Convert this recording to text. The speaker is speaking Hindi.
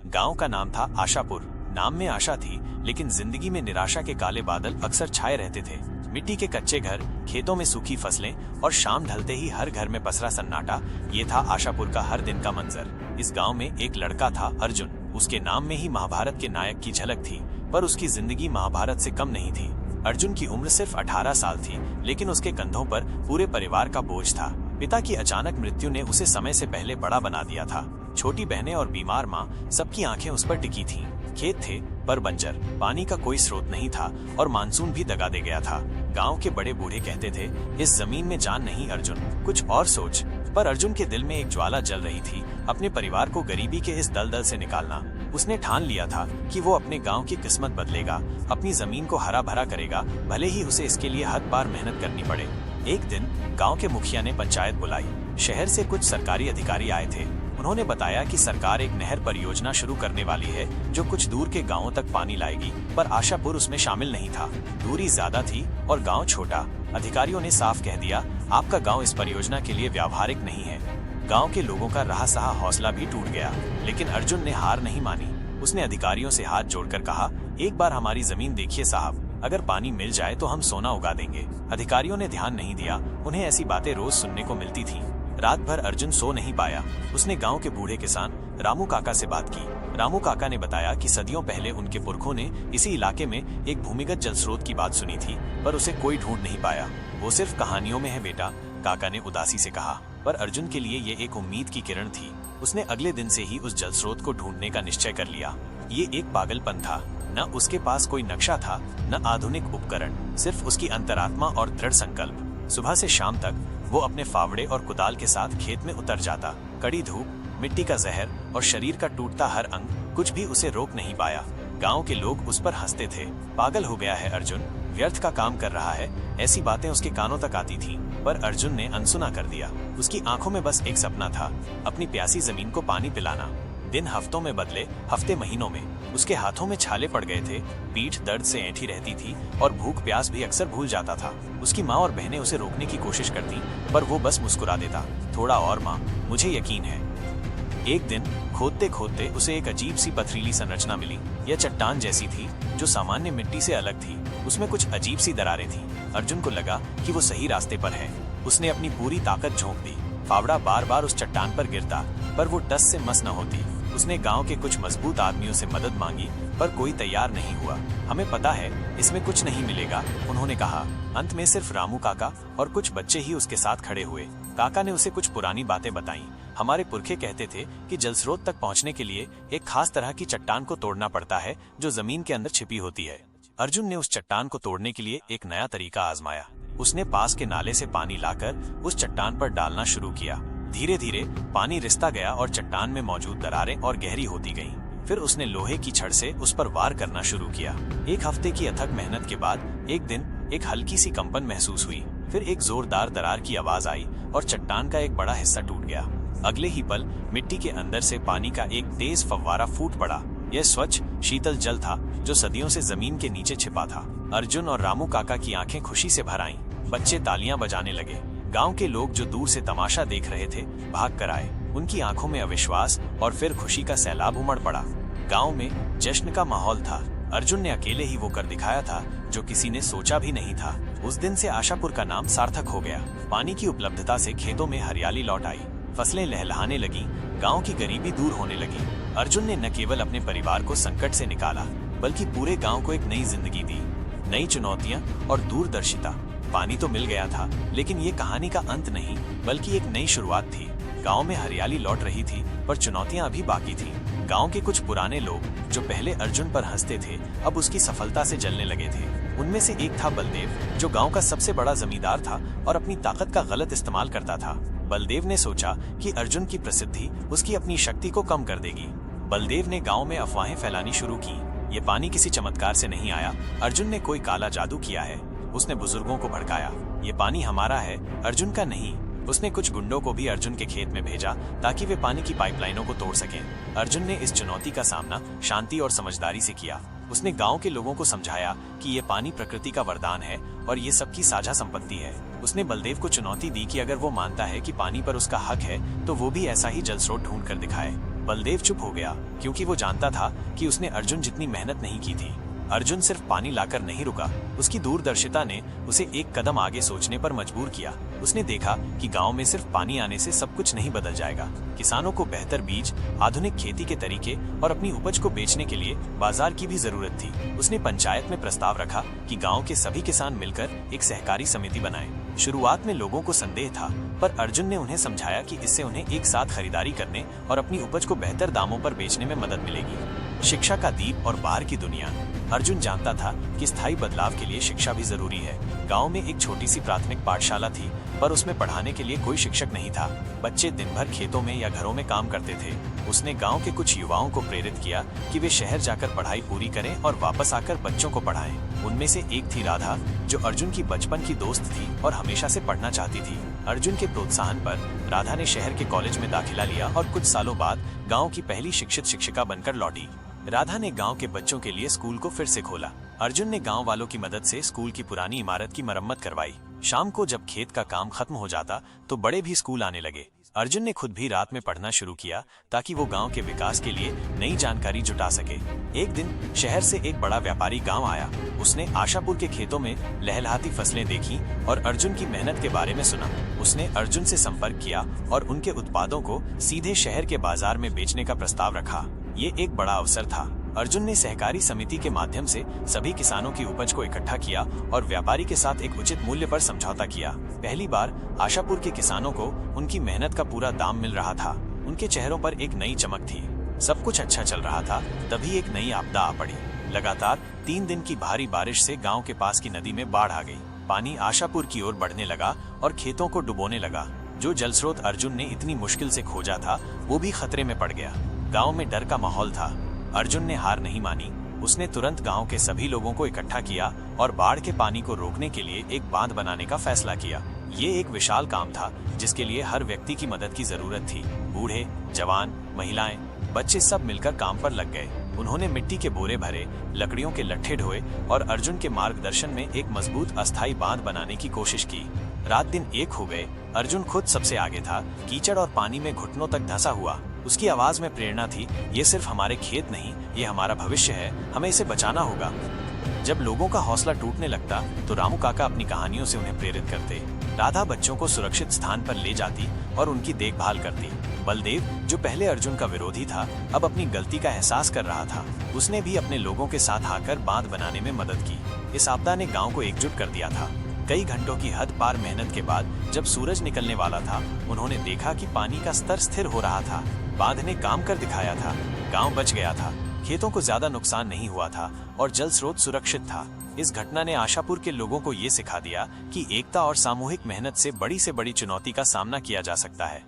गांव का नाम था आशापुर। नाम में आशा थी, लेकिन जिंदगी में निराशा के काले बादल अक्सर छाए रहते थे। मिट्टी के कच्चे घर, खेतों में सूखी फसलें और शाम ढलते ही हर घर में पसरा सन्नाटा, ये था आशापुर का हर दिन का मंजर। इस गांव में एक लड़का था, अर्जुन। उसके नाम में ही महाभारत के नायक की झलक थी, पर उसकी जिंदगी महाभारत से कम नहीं थी। अर्जुन की उम्र सिर्फ 18 साल थी, लेकिन उसके कंधों पर पूरे परिवार का बोझ था। पिता की अचानक मृत्यु ने उसे समय से पहले बड़ा बना दिया था। छोटी बहनें और बीमार माँ, सबकी आंखें उस पर टिकी थीं। खेत थे पर बंजर, पानी का कोई स्रोत नहीं था और मानसून भी दगा दे गया था। गांव के बड़े बूढ़े कहते थे, इस जमीन में जान नहीं अर्जुन, कुछ और सोच। पर अर्जुन के दिल में एक ज्वाला जल रही थी, अपने परिवार को गरीबी के इस दलदल से निकालना। उसने ठान लिया था कि वो अपने गांव की किस्मत बदलेगा, अपनी जमीन को हरा भरा करेगा, भले ही उसे इसके लिए हद पार मेहनत करनी पड़े। एक दिन गांव के मुखिया ने पंचायत बुलाई। शहर से कुछ सरकारी अधिकारी आए थे। उन्होंने बताया कि सरकार एक नहर परियोजना शुरू करने वाली है, जो कुछ दूर के गांवों तक पानी लाएगी, पर आशापुर उसमें शामिल नहीं था। दूरी ज्यादा थी और गांव छोटा। अधिकारियों ने साफ कह दिया, आपका गांव इस परियोजना के लिए व्यावहारिक नहीं है। गांव के लोगों का रहा सहा हौसला भी टूट गया, लेकिन अर्जुन ने हार नहीं मानी। उसने अधिकारियों से हाथ जोड़कर कहा, एक बार हमारी जमीन देखिए साहब, अगर पानी मिल जाए तो हम सोना उगा देंगे। अधिकारियों ने ध्यान नहीं दिया। उन्हें ऐसी बातें रोज सुनने को मिलती थीं। रात भर अर्जुन सो नहीं पाया। उसने गांव के बूढ़े किसान रामू काका से बात की। रामू काका ने बताया कि सदियों पहले उनके पुरखों ने इसी इलाके में एक भूमिगत जल स्रोत की बात सुनी थी, पर उसे कोई ढूंढ नहीं पाया। वो सिर्फ कहानियों में है बेटा, काका ने उदासी से कहा। पर अर्जुन के लिए ये एक उम्मीद की किरण थी। उसने अगले दिन से ही उस जल स्रोत को ढूंढने का निश्चय कर लिया। ये एक पागलपन था। न उसके पास कोई नक्शा था, न आधुनिक उपकरण, सिर्फ उसकी अंतरात्मा और दृढ़ संकल्प। सुबह से शाम तक वो अपने फावड़े और कुदाल के साथ खेत में उतर जाता। कड़ी धूप, मिट्टी का जहर और शरीर का टूटता हर अंग, कुछ भी उसे रोक नहीं पाया। गांव के लोग उस पर हंसते थे। पागल हो गया है अर्जुन, व्यर्थ का काम कर रहा है। ऐसी बातें उसके कानों तक आती थीं, पर अर्जुन ने अनसुना कर दिया। उसकी आंखों में बस एक सपना था, अपनी प्यासी जमीन को पानी पिलाना। दिन हफ्तों में बदले, हफ्ते महीनों में। उसके हाथों में छाले पड़ गए थे, पीठ दर्द से ऐंठी रहती थी और भूख प्यास भी अक्सर भूल जाता था। उसकी माँ और बहनें उसे रोकने की कोशिश करती, पर वो बस मुस्कुरा देता। थोड़ा और माँ, मुझे यकीन है। एक दिन खोदते खोदते उसे एक अजीब सी पथरीली संरचना मिली। यह चट्टान जैसी थी, जो सामान्य मिट्टी से अलग थी। उसमें कुछ अजीब सी दरारें थीं। अर्जुन को लगा कि वो सही रास्ते पर है। उसने अपनी पूरी ताकत झोंक दी। फावड़ा बार बार उस चट्टान पर गिरता, पर वो टस से मस न होती। उसने गांव के कुछ मजबूत आदमियों से मदद मांगी, पर कोई तैयार नहीं हुआ। हमें पता है इसमें कुछ नहीं मिलेगा, उन्होंने कहा। अंत में सिर्फ रामू काका और कुछ बच्चे ही उसके साथ खड़े हुए। काका ने उसे कुछ पुरानी बातें बताईं। हमारे पुरखे कहते थे कि जल स्रोत तक पहुंचने के लिए एक खास तरह की चट्टान को तोड़ना पड़ता है, जो जमीन के अंदर छिपी होती है। अर्जुन ने उस चट्टान को तोड़ने के लिए एक नया तरीका आजमाया। उसने पास के नाले से पानी लाकर उस चट्टान पर डालना शुरू किया। धीरे धीरे पानी रिसता गया और चट्टान में मौजूद दरारें और गहरी होती गईं। फिर उसने लोहे की छड़ से उस पर वार करना शुरू किया। एक हफ्ते की अथक मेहनत के बाद एक दिन एक हल्की सी कंपन महसूस हुई। फिर एक जोरदार दरार की आवाज आई और चट्टान का एक बड़ा हिस्सा टूट गया। अगले ही पल मिट्टी के अंदर से पानी का एक तेज फव्वारा फूट पड़ा। यह स्वच्छ शीतल जल था, जो सदियों से जमीन के नीचे छिपा था। अर्जुन और रामू काका की आंखें खुशी से भर आईं। बच्चे तालियां बजाने लगे। गांव के लोग जो दूर से तमाशा देख रहे थे, भाग कर आए। उनकी आंखों में अविश्वास और फिर खुशी का सैलाब उमड़ पड़ा। गांव में जश्न का माहौल था। अर्जुन ने अकेले ही वो कर दिखाया था जो किसी ने सोचा भी नहीं था। उस दिन से आशापुर का नाम सार्थक हो गया। पानी की उपलब्धता से खेतों में हरियाली लौट आई, फसलें लहलहाने लगी, गांव की गरीबी दूर होने लगी। अर्जुन ने न केवल अपने परिवार को संकट से निकाला, बल्कि पूरे गांव को एक नई जिंदगी दी। नई चुनौतियां और दूरदर्शिता। पानी तो मिल गया था, लेकिन ये कहानी का अंत नहीं, बल्कि एक नई शुरुआत थी। गांव में हरियाली लौट रही थी, पर चुनौतियां अभी बाकी थीं। गांव के कुछ पुराने लोग जो पहले अर्जुन पर हंसते थे, अब उसकी सफलता से जलने लगे थे। उनमें से एक था बलदेव, जो गांव का सबसे बड़ा जमींदार था और अपनी ताकत का गलत इस्तेमाल करता था। बलदेव ने सोचा कि अर्जुन की प्रसिद्धि उसकी अपनी शक्ति को कम कर देगी। बलदेव ने गांव में अफवाहें फैलानी शुरू की। ये पानी किसी चमत्कार से नहीं आया, अर्जुन ने कोई काला जादू किया है। उसने बुजुर्गों को भड़काया, ये पानी हमारा है, अर्जुन का नहीं। उसने कुछ गुंडों को भी अर्जुन के खेत में भेजा, ताकि वे पानी की पाइपलाइनों को तोड़ सकें। अर्जुन ने इस चुनौती का सामना शांति और समझदारी से किया। उसने गांव के लोगों को समझाया कि ये पानी प्रकृति का वरदान है और ये सबकी साझा संपत्ति है। उसने बलदेव को चुनौती दी कि अगर वो मानता है कि पानी पर उसका हक है, तो वो भी ऐसा ही जल स्रोत ढूंढ कर दिखाए। बलदेव चुप हो गया क्योंकि वो जानता था कि उसने अर्जुन जितनी मेहनत नहीं की थी। अर्जुन सिर्फ पानी लाकर नहीं रुका, उसकी दूरदर्शिता ने उसे एक कदम आगे सोचने पर मजबूर किया। उसने देखा कि गांव में सिर्फ पानी आने से सब कुछ नहीं बदल जाएगा। किसानों को बेहतर बीज, आधुनिक खेती के तरीके और अपनी उपज को बेचने के लिए बाजार की भी जरूरत थी। उसने पंचायत में प्रस्ताव रखा कि गांव के सभी किसान मिलकर एक सहकारी समिति बनाएं। शुरुआत में लोगों को संदेह था, पर अर्जुन ने उन्हें समझाया कि इससे उन्हें एक साथ खरीदारी करने और अपनी उपज को बेहतर दामों पर बेचने में मदद मिलेगी। शिक्षा का दीप और बाहर की दुनिया। अर्जुन जानता था कि स्थायी बदलाव के लिए शिक्षा भी जरूरी है। गांव में एक छोटी सी प्राथमिक पाठशाला थी, पर उसमें पढ़ाने के लिए कोई शिक्षक नहीं था। बच्चे दिन भर खेतों में या घरों में काम करते थे। उसने गांव के कुछ युवाओं को प्रेरित किया कि वे शहर जाकर पढ़ाई पूरी करें और वापस आकर बच्चों को पढ़ाएं। उनमें से एक थी राधा, जो अर्जुन की बचपन की दोस्त थी और हमेशा से पढ़ना चाहती थी। अर्जुन के प्रोत्साहन पर राधा ने शहर के कॉलेज में दाखिला लिया और कुछ सालों बाद गाँव की पहली शिक्षित शिक्षिका बनकर लौटी। राधा ने गांव के बच्चों के लिए स्कूल को फिर से खोला। अर्जुन ने गांव वालों की मदद से स्कूल की पुरानी इमारत की मरम्मत करवाई। शाम को जब खेत का काम खत्म हो जाता तो बड़े भी स्कूल आने लगे। अर्जुन ने खुद भी रात में पढ़ना शुरू किया ताकि वो गांव के विकास के लिए नई जानकारी जुटा सके। एक दिन शहर से एक बड़ा व्यापारी गांव आया। उसने आशापुर के खेतों में लहलहाती फसलें देखी और अर्जुन की मेहनत के बारे में सुना। उसने अर्जुन से संपर्क किया और उनके उत्पादों को सीधे शहर के बाजार में बेचने का प्रस्ताव रखा। ये एक बड़ा अवसर था। अर्जुन ने सहकारी समिति के माध्यम से सभी किसानों की उपज को इकट्ठा किया और व्यापारी के साथ एक उचित मूल्य पर समझौता किया। पहली बार आशापुर के किसानों को उनकी मेहनत का पूरा दाम मिल रहा था। उनके चेहरों पर एक नई चमक थी। सब कुछ अच्छा चल रहा था, तभी एक नई आपदा आ पड़ी। लगातार 3 दिन की भारी बारिश से गांव के पास की नदी में बाढ़ आ गई। पानी आशापुर की ओर बढ़ने लगा और खेतों को डुबोने लगा। जो जल स्रोत अर्जुन ने इतनी मुश्किल से खोजा था, वो भी खतरे में पड़ गया। गांव में डर का माहौल था। अर्जुन ने हार नहीं मानी। उसने तुरंत गांव के सभी लोगों को इकट्ठा किया और बाढ़ के पानी को रोकने के लिए एक बांध बनाने का फैसला किया। ये एक विशाल काम था जिसके लिए हर व्यक्ति की मदद की जरूरत थी। बूढ़े, जवान, महिलाएं, बच्चे सब मिलकर काम पर लग गए। उन्होंने मिट्टी के बोरे भरे, लकड़ियों के लट्ठे ढोए और अर्जुन के मार्गदर्शन में एक मजबूत अस्थायी बांध बनाने की कोशिश की। रात दिन एक हो गए। अर्जुन खुद सबसे आगे था, कीचड़ और पानी में घुटनों तक धंसा हुआ। उसकी आवाज में प्रेरणा थी, ये सिर्फ हमारे खेत नहीं, ये हमारा भविष्य है, हमें इसे बचाना होगा। जब लोगों का हौसला टूटने लगता तो रामू काका अपनी कहानियों से उन्हें प्रेरित करते। राधा बच्चों को सुरक्षित स्थान पर ले जाती और उनकी देखभाल करती। बलदेव, जो पहले अर्जुन का विरोधी था, अब अपनी गलती का एहसास कर रहा था। उसने भी अपने लोगों के साथ आकर बांध बनाने में मदद की। इस आपदा ने गाँव को एकजुट कर दिया था। कई घंटों की हद पार मेहनत के बाद जब सूरज निकलने वाला था, उन्होंने देखा कि पानी का स्तर स्थिर हो रहा था। बांध ने काम कर दिखाया था। गांव बच गया था। खेतों को ज्यादा नुकसान नहीं हुआ था और जल स्रोत सुरक्षित था। इस घटना ने आशापुर के लोगों को ये सिखा दिया कि एकता और सामूहिक मेहनत से बड़ी चुनौती का सामना किया जा सकता है।